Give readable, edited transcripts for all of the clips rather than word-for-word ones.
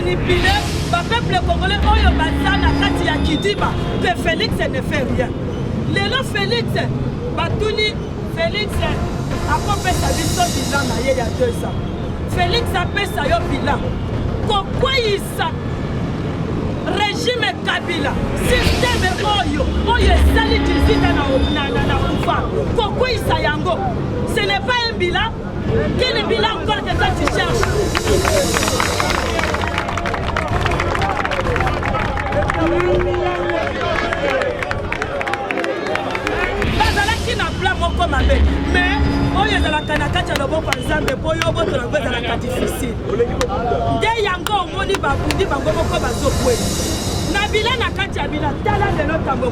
manipuler le peuple congolais oyo bazana kati ya Kidiba que Félix ne fait rien. Lelo Félix batuni Félix akopesa biso bilan na ye ya 2 ans. Félix apesa yo bilan. Kokweyisa régime Kabila système oyo esali 18 na pouvoir. Kokweyisa yango. Ce n'est pas un bilan. Quel bilan encore que toi tu cherches? Bazalaki na plan moko mabe, mais oyo ezalaka na kati ya loboko ya Nzambe po yo boto nango ezalaka difficile. Nde yango omoni babundi bango moko bazokweli. Na bila na kati ya bila tala lelo tambo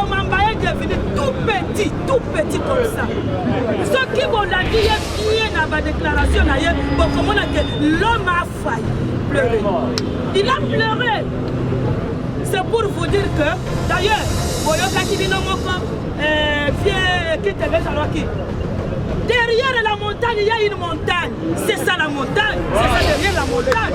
mamba est devenu tout petit comme ça. Ce qui vont la dire bien dans ma déclaration d'ailleurs, pour comment que l'homme a failli pleurer. Il a pleuré. C'est pour vous dire que d'ailleurs, derrière la montagne, il y a une montagne. C'est ça la montagne. C'est ça derrière la montagne.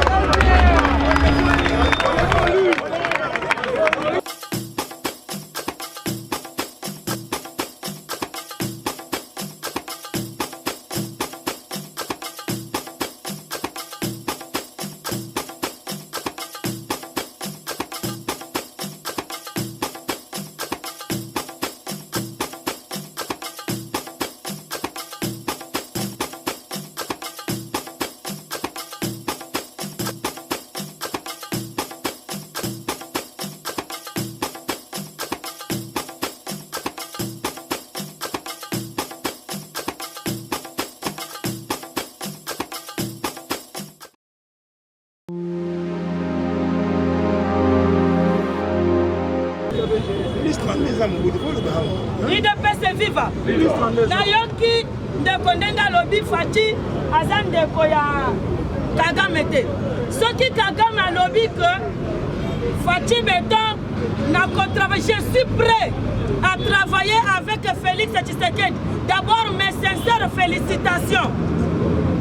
IDPS viva. Nayoki ndeko ndenga lobi Fachi aza ndeko ya Kagame te. Soki Kagame alobi que Fachi Beton n'a qu'à travailler. Je suis prêt à travailler avec Félix Tshisekedi. D'abord mes sincères félicitations.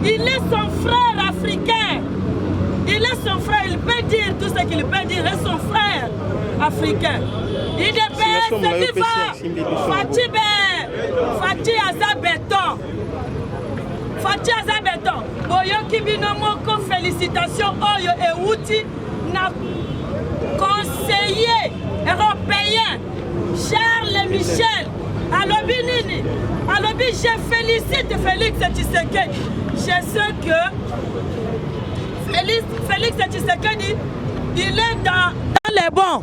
Il est son frère africain. Il est son frère, il peut dire tout ce qu'il peut dire, il est son frère africain. IDPS viva! Fachi aza béton. Fachi aza béton. Boyoki bino moko félicitations oyo euti na conseiller européen Charles Michel. Alobi nini? Alobi je félicite Félix Tshisekedi. Je sais que Félix Tshisekedi, il est dans les bons.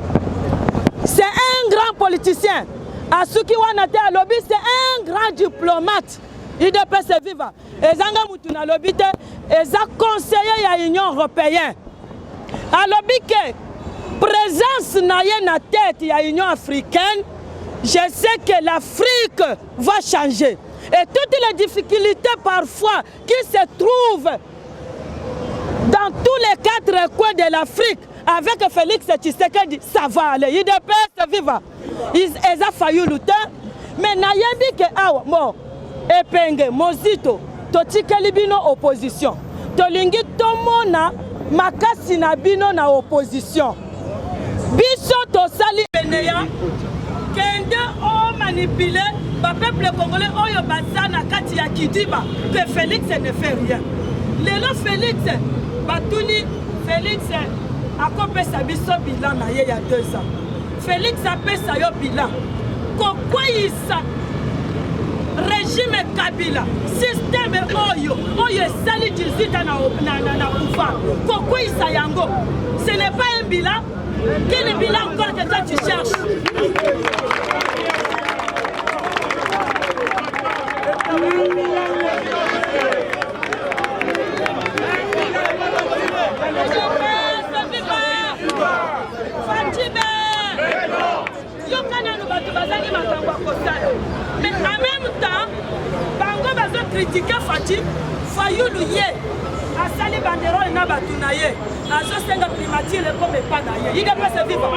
C'est un grand politicien. Asuki Wanate Alobi, c'est un grand diplomate. IDPS viva. Ezanga Mutuna Alobi, Eza conseiller à l'Union européenne. Alobi que présence naye na tête à l'Union africaine, je sais que l'Afrique va changer. Et toutes les difficultés parfois qui se trouvent dans tous les 4 coins de l'Afrique, avec Félix Tshisekedi, ça va aller. IDPS viva. Ils ont failli lutter. Mais nayebi que awa bon epenge mozito totikeli bino opposition. Tolingi tomona makasi na bino na opposition. Biso tosali beneya kende o manipuler ba peuple congolais oyo bazana kati ya Kidiba que Félix ne fait rien. Lelo Félix batuni Félix akopesa biso bilan na ye ya 2 ans. Félix apesa yo bilan. Kokweyisa régime Kabila système oyo esali 18 na pouvoir. Kokweyisa yango. Ce n'est pas un bilan. Quel bilan encore que toi tu cherches? Mais en même temps, Bango va critiquer Fachi, Fayoulou Yé, à asali banderole na bato na ye azosenga primature comme pas na ye IDPS vivant.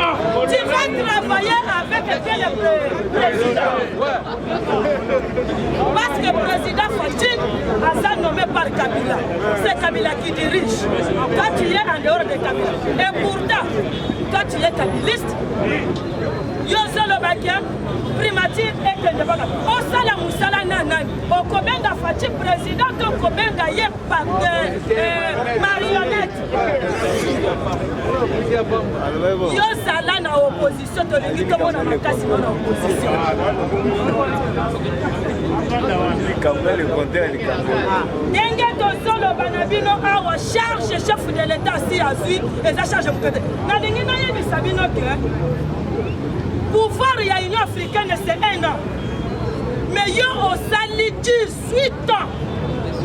Tu vas travailler avec quel président? Parce que le président Fachi a nommé par Kabila. C'est Kabila qui dirige. Quand tu es en dehors de Kabila. Et pourtant, quand tu es kabiliste, Yosolo Bakia, primature et que de Baga. Au Sala Moussala Nanani, au Kobenga Fachi, président, au Kobenga Yé marionnette. Yosala na opposition, tu l'as dit comme on a makasi na opposition. Ndenge tozolo banabino awa charge chef de l'État si azui et ça charge mukete. Na ndenge na yebisa bino ke pouvoir ya Union africaine c'est 1 an. Mais yo osali 18 ans.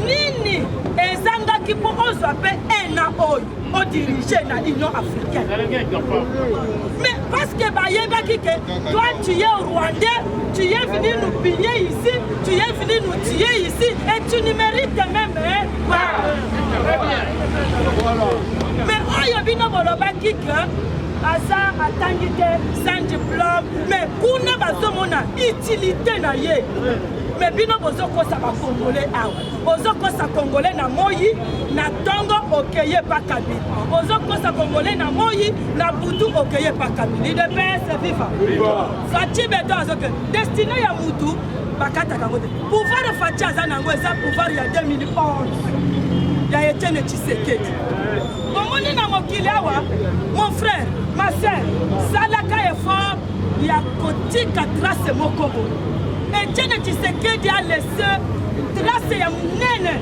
Nini ezangaki po ozwa pe 1 an oyo o diriger la Union africaine. Mais parce que bayebaki que toi tu es rwandais, tu es venu nous piller ici, tu es venu nous tuer ici et tu ne mérites même pas. Mais oyo bino bolobaki que Asa atangite sans diplôme, mais kuna bazomona utilité na ye. Mais bino bozo kosa ba congolais awa. Bozo kosa congolais na moyi na tongo okeye pa kabila. Bozo kosa congolais na moyi na butu okeye pa kabila. IDPS viva. Fachi beto azoke destiné ya mutu bakata kangote. Pouvoir Fachi azanango eza pouvoir ya 2011. Ya Etienne Tshisekedi. Bomoni na mokili awa, mon frère, ma soeur, salaka effort ya kotika trace mokobo. Etienne Tshisekedi a laissé trace ya munene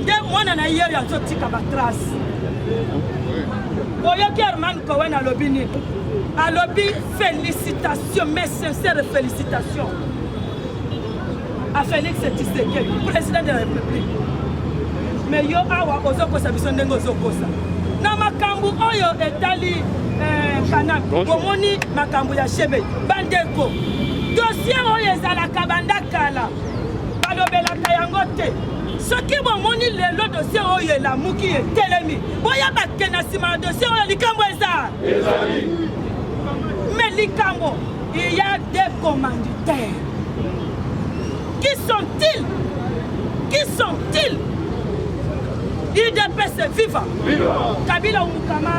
de mwana na yeri azotika ba trace. Oyoki Herman Cohen alobi nini? Alobi félicitations, mes sincères félicitations à Félix Tshisekedi, président de la République. Mais yo awa ozokosa biso ndenge ozokosa. Na makambu oyo etali kana bomoni makambu ya shebe bandeko. Dossier oyo ezalaka bandakala. Balobelaka yango te. Soki bomoni lelo dossier oyo elamuki etelemi. Boya bakena sima dossier oyo likambo eza. Mais likambo, il y a des commanditaires. Qui sont-ils? Qui sont-ils? IDPS viva. Kabila umukama.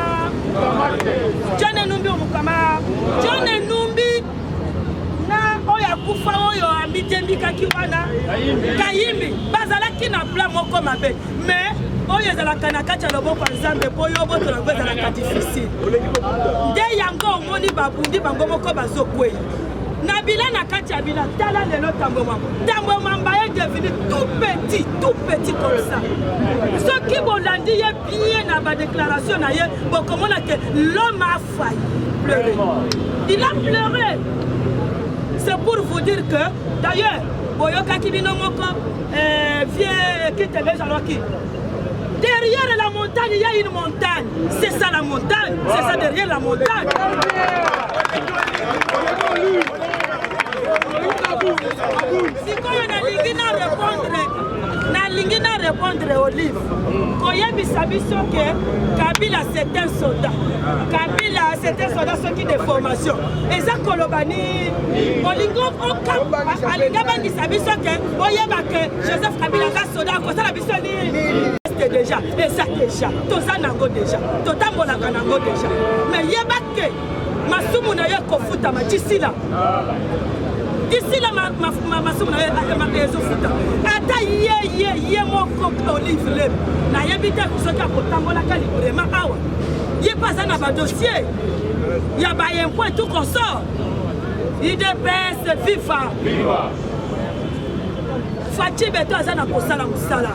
John Numbi umukama. John Numbi na oya kufa oyo ambitembi kakiwana. Kayimbi bazalaki na plan moko mabe. Mais oyo ezalaka na kati ya loboko ya Nzambe po yo boto na ezalaka difficile. Nde yango omoni babundi bango moko bazokweya. Nabila na kati ya bila tala lelo tambo mambo. Tambo mamba est devenu tout petit comme ça. Ce qui bolandi ye bien na ba déclaration na ye, bon comment que l'homme a failli pleurer. Il a pleuré. C'est pour vous dire que d'ailleurs, boyoka kibino moko vient qui te veut alors qui derrière la montagne, il y a une montagne. C'est ça la montagne. C'est ça derrière la montagne. Si on a répondre au livre, Koyebi Sabiso que Kabila c'est un soldat. Kabila c'est un soldat qui de formation. Et ça Kolobani, Olingo Alingabani Sabiso que Oyeba que Joseph Kabila est soldat, comme ça la biso déjà. Et ça déjà. Tout ça nango déjà. Tout ça nango déjà. Mais yeba que Masumu na yo kofuta d'ici là masumu na yo ezofuta ata ye moko olive lem na yebi te soki akotambolaka librement awa ye paza na badossier ya bayempo et tout consort IDPS viva Fachi beto aza na kosala musala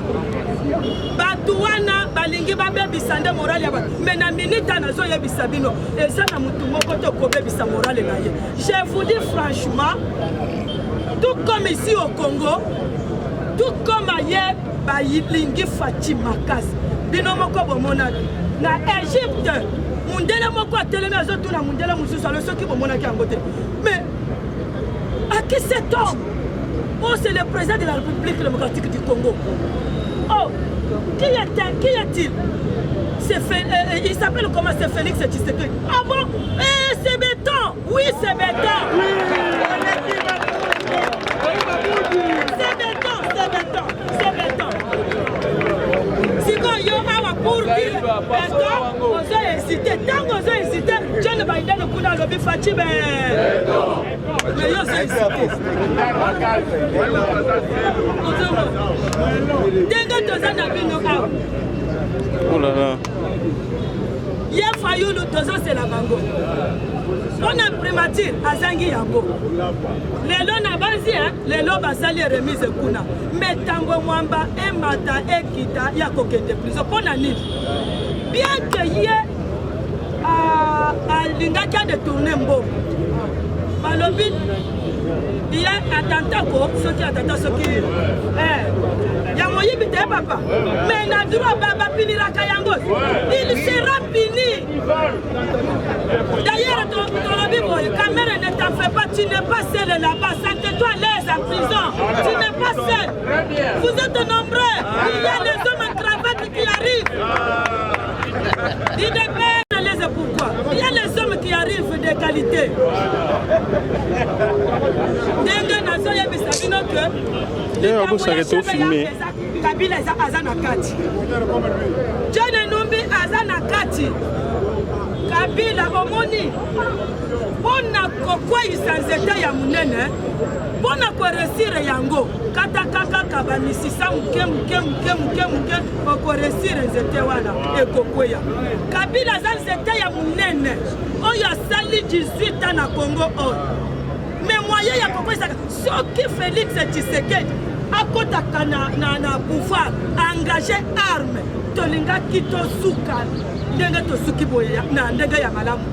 bato wana balingi babebisa nde morale ya bato mais na minute nazo yebisa bino eza na mutu moko to kobebisa morale na ye. Je vous dis franchement, tout comme ici au Congo, tout comme ailleurs balingi Fachi makasi bino moko bomona na Égypte mundele moko atelemi azotuna mundele mususu alo soki bomonaki yango te. Mais à qui cet homme? Oh, c'est le président de la République démocratique du Congo. Oh, Qui est-il? Il s'appelle comment? C'est Félix Tshisekedi. Ah bon? C'est béton. Oui, c'est béton. C'est béton. Si vous avez pour dire béton, vous avez hésité. Tant que vous avez hésité, je ne vais pas le coup dans le bifati, mais vous avez hésité. Dès que vous avez oh là là. Il y a failli le 2 ans, c'est la bango. On a primature à Zangi Yango. Les lots n'a pas dit, les lots basali remise kuna. Mais tango mwamba, mata, kita, ya kokete plus. Pour nani. Bien que y ait à l'ingaka de tourner mbo. Balobi, il y a attentat pour ceux qui attendent ceux qui. Yamoyi bite papa. Mais na droit baba pinira kayango. Il sera fini. D'ailleurs, ton caméra ne t'en fait pas, tu n'es pas seul là-bas. Sentez-toi à l'aise en prison. Tu n'es pas seul. Vous êtes nombreux. Il y a les hommes en cravate qui arrivent. Il dépend de les pourquoi. Il y a les hommes qui arrivent de qualité. Dengue nazo ya bisabino que. Vous s'arrêtez au filmé. Kabila Azanakati. John Numbi Azanakati. Kabila omoni. Bona kokwa isanzeta ya munene. Bona ko resire yango. Kata kaka kabanisi sa muke ko resire nzete wana ekokweya. Kabila zanzeta ya munene. Oyo sali 18 ans na Congo o. Mais moyen ya kokwesa soki Félix Tshisekedi akotaka na pouvoir engagé arme tolinga kito suka ndenge to suki boya na ndenge ya malamu.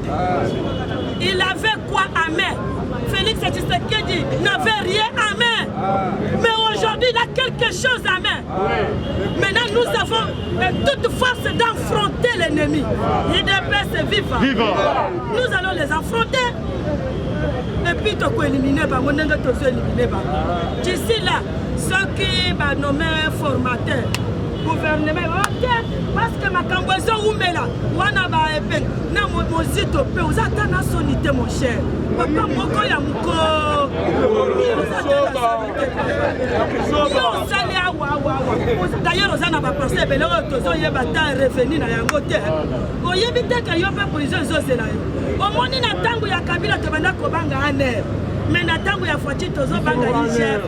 Il avait quoi à main? Félix Tshisekedi n'avait rien à main. Mais aujourd'hui, il a quelque chose à main. Maintenant, nous avons toute force d'affronter l'ennemi. L'IDPS est vivant. Nous allons les affronter. Et puis, tu peux éliminer. D'ici là, ceux qui vont nommer formateur, gouvernement, ok, parce que ma camboiso ou mela, wana ba epen, na mozito pe, vous attendez la sonité mon cher. Papa moko ya moko. D'ailleurs, on a passé, mais là, on a revenu dans yango te. On y évite que yo pe prison zo c'est là. Au moins na tango ya Kabila to banda ko banga ane. Mais na tango ya Fati tozo banga Niger.